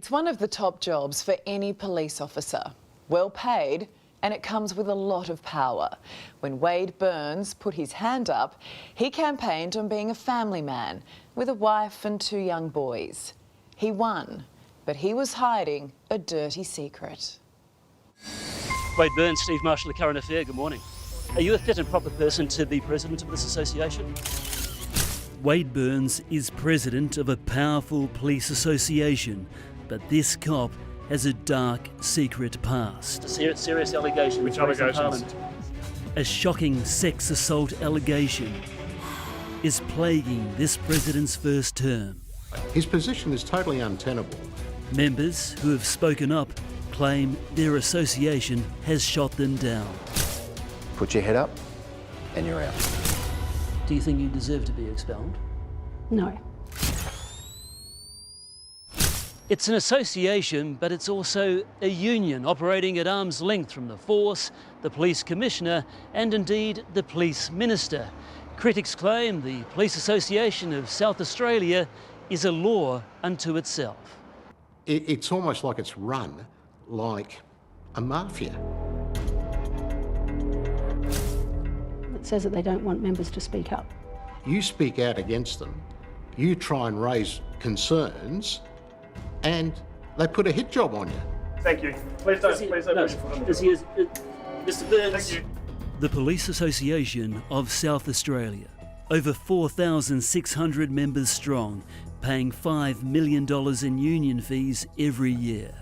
It's one of the top jobs for any police officer. Well paid, and it comes with a lot of power. When Wade Burns put his hand up, he campaigned on being a family man with a wife and 2 young boys. He won, but he was hiding a dirty secret. Wade Burns, Steve Marshall, The Current Affair, good morning. Are you a fit and proper person to be president of this association? Wade Burns is president of a powerful police association, but this cop has a dark, secret past. A serious allegation. Which allegations? A shocking sex assault allegation is plaguing this president's first term. His position is totally untenable. Members who have spoken up claim their association has shot them down. Put your head up and you're out. Do you think you deserve to be expelled? No. It's an association, but it's also a union operating at arm's length from the force, the police commissioner, and indeed the police minister. Critics claim the Police Association of South Australia is a law unto itself. It's almost like it's run like a mafia. It says that they don't want members to speak up. You speak out against them, you try and raise concerns, and they put a hit job on you. Thank you. Please don't put your foot on the door. Mr. Burns. Thank you. The Police Association of South Australia, over 4,600 members strong, paying $5 million in union fees every year,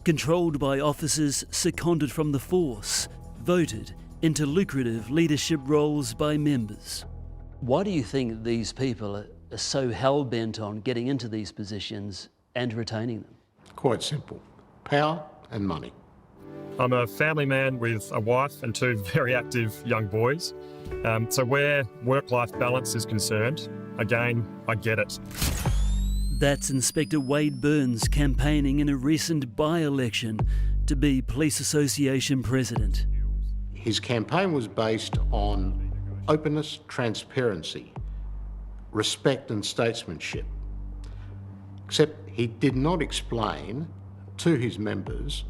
controlled by officers seconded from the force, voted into lucrative leadership roles by members. Why do you think these people are so hell-bent on getting into these positions and retaining them? Quite simple. Power and money. I'm a family man with a wife and 2 very active young boys. So where work-life balance is concerned, again, I get it. That's Inspector Wade Burns campaigning in a recent by-election to be Police Association president. His campaign was based on openness, transparency, respect and statesmanship. Except he did not explain to his members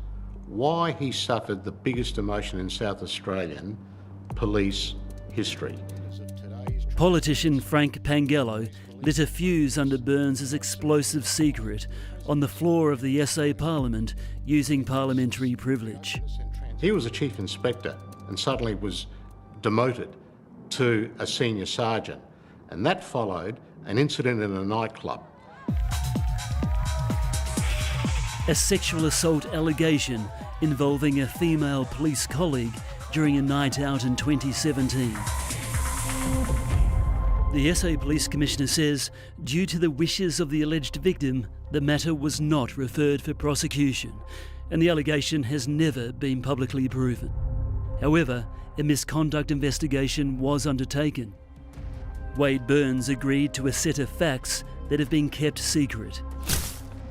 why he suffered the biggest emotion in South Australian police history. Politician Frank Pangello lit a fuse under Burns' explosive secret on the floor of the SA Parliament using parliamentary privilege. He was a chief inspector and suddenly was demoted to a senior sergeant, and that followed an incident in a nightclub. A sexual assault allegation involving a female police colleague during a night out in 2017. The SA Police Commissioner says, due to the wishes of the alleged victim, the matter was not referred for prosecution, and the allegation has never been publicly proven. However, a misconduct investigation was undertaken. Wade Burns agreed to a set of facts that have been kept secret.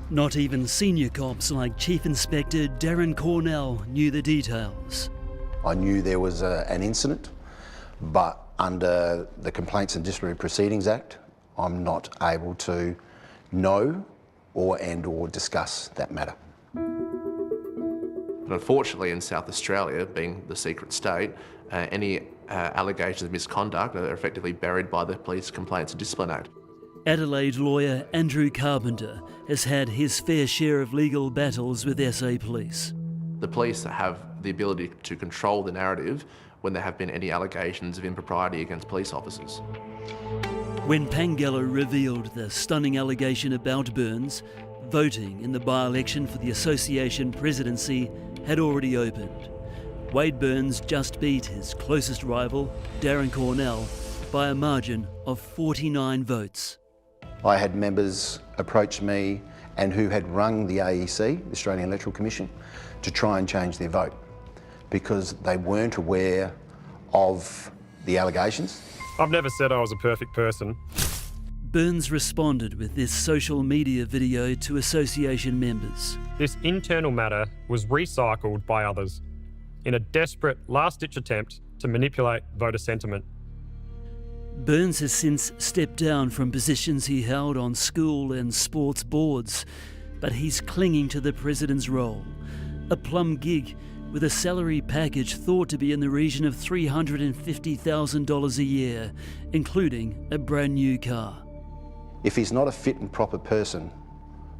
Not even senior cops like Chief Inspector Darren Cornell knew the details. I knew there was an incident, but under the Complaints and Disciplinary Proceedings Act, I'm not able to know or discuss that matter. But unfortunately in South Australia, being the secret state, any allegations of misconduct are effectively buried by the Police Complaints and Discipline Act. Adelaide lawyer Andrew Carpenter has had his fair share of legal battles with SA Police. The police have the ability to control the narrative when there have been any allegations of impropriety against police officers. When Pangello revealed the stunning allegation about Burns, voting in the by-election for the association presidency had already opened. Wade Burns just beat his closest rival, Darren Cornell, by a margin of 49 votes. I had members approach me and who had rung the AEC, the Australian Electoral Commission, to try and change their vote because they weren't aware of the allegations. I've never said I was a perfect person. Burns responded with this social media video to association members. This internal matter was recycled by others in a desperate last-ditch attempt to manipulate voter sentiment. Burns has since stepped down from positions he held on school and sports boards, but he's clinging to the president's role. A plum gig with a salary package thought to be in the region of $350,000 a year, including a brand new car. If he's not a fit and proper person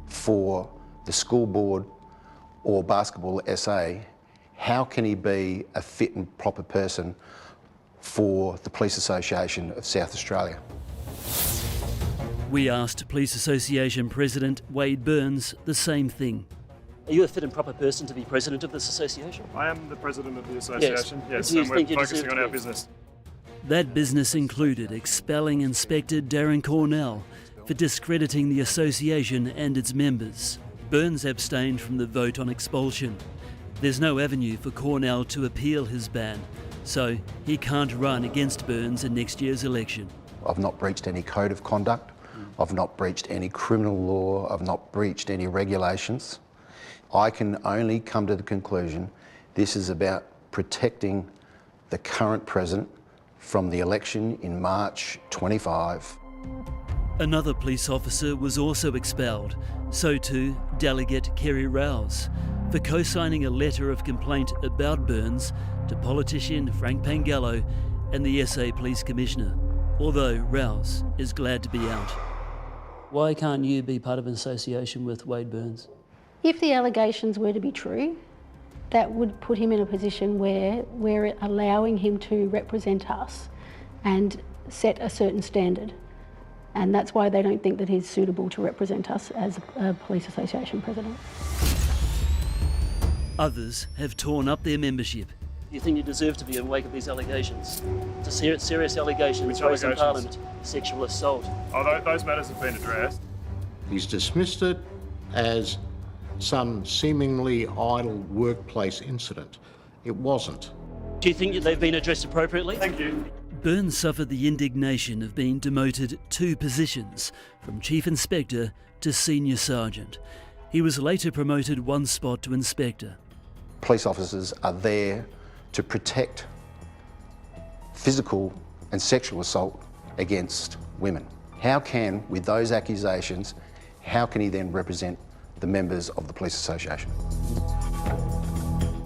for the school board or basketball SA, how can he be a fit and proper person for the Police Association of South Australia? We asked Police Association President Wade Burns the same thing. Are you a fit and proper person to be president of this association? I am the president of the association, yes, Do you and we're think you focusing deserve on to our be? business. That business included expelling Inspector Darren Cornell for discrediting the association and its members. Burns abstained from the vote on expulsion. There's no avenue for Cornell to appeal his ban, so he can't run against Burns in next year's election. I've not breached any code of conduct. I've not breached any criminal law. I've not breached any regulations. I can only come to the conclusion this is about protecting the current president from the election in March 25. Another police officer was also expelled, so too Delegate Kerry Rouse, for co-signing a letter of complaint about Burns to politician Frank Pangallo and the SA Police Commissioner, although Rouse is glad to be out. Why can't you be part of an association with Wade Burns? If the allegations were to be true, that would put him in a position where we're allowing him to represent us and set a certain standard. And that's why they don't think that he's suitable to represent us as a police association president. Others have torn up their membership. Do you think you deserve to be in wake of these allegations? It's a serious allegation, Which raised in allegations? Parliament, sexual assault. Oh, those matters have been addressed. He's dismissed it as some seemingly idle workplace incident. It wasn't. Do you think they've been addressed appropriately? Thank you. Burns suffered the indignation of being demoted 2 positions, from Chief Inspector to Senior Sergeant. He was later promoted 1 spot to Inspector. Police officers are there to protect physical and sexual assault against women. How can, with those accusations, how can he then represent the members of the Police Association?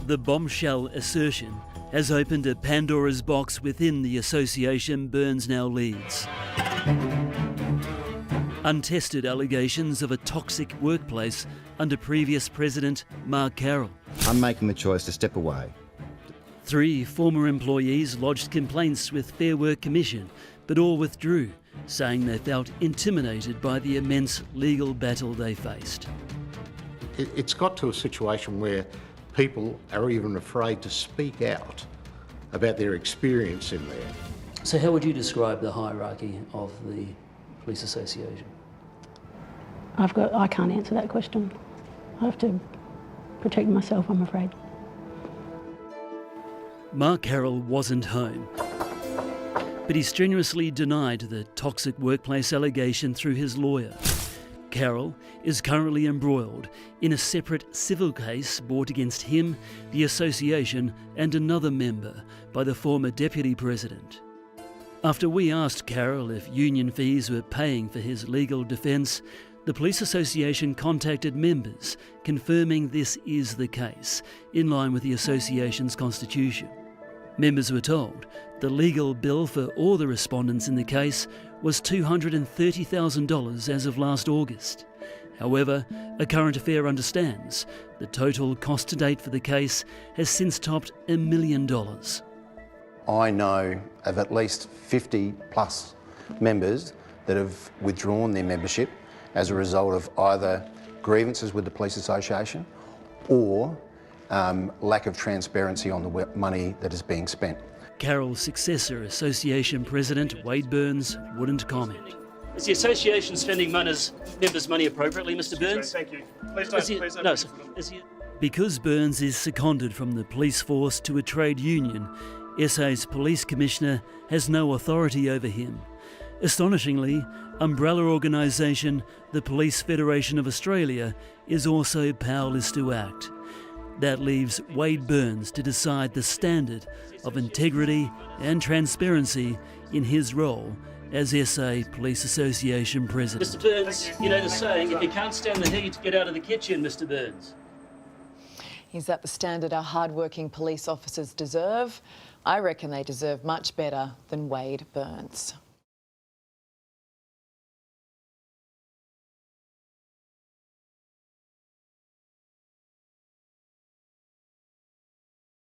The Bombshell assertion has opened a Pandora's box within the association Burns now leads. Untested allegations of a toxic workplace under previous President Mark Carroll. I'm making the choice to step away. 3 former employees lodged complaints with Fair Work Commission, but all withdrew, saying they felt intimidated by the immense legal battle they faced. It's got to a situation where people are even afraid to speak out about their experience in there. So how would you describe the hierarchy of the police association? I can't answer that question. I have to protect myself, I'm afraid. Mark Carroll wasn't home, but he strenuously denied the toxic workplace allegation through his lawyer. Carroll is currently embroiled in a separate civil case brought against him, the association and another member by the former Deputy President. After we asked Carroll if union fees were paying for his legal defence, the Police Association contacted members confirming this is the case, in line with the association's constitution. Members were told the legal bill for all the respondents in the case was $230,000 as of last August. However, A Current Affair understands the total cost to date for the case has since topped $1 million. I know of at least 50 plus members that have withdrawn their membership as a result of either grievances with the Police Association or lack of transparency on the money that is being spent. Carroll's successor, Association President Wade Burns, wouldn't comment. Is the association spending members' money appropriately, Mr. Burns? Thank you. Please don't. Please don't. No, sir. Because Burns is seconded from the police force to a trade union, SA's Police Commissioner has no authority over him. Astonishingly, umbrella organisation the Police Federation of Australia is also powerless to act. That leaves Wade Burns to decide the standard of integrity and transparency in his role as SA Police Association President. Mr Burns, you know the saying, if you can't stand the heat, get out of the kitchen, Mr Burns. Is that the standard our hard-working police officers deserve? I reckon they deserve much better than Wade Burns.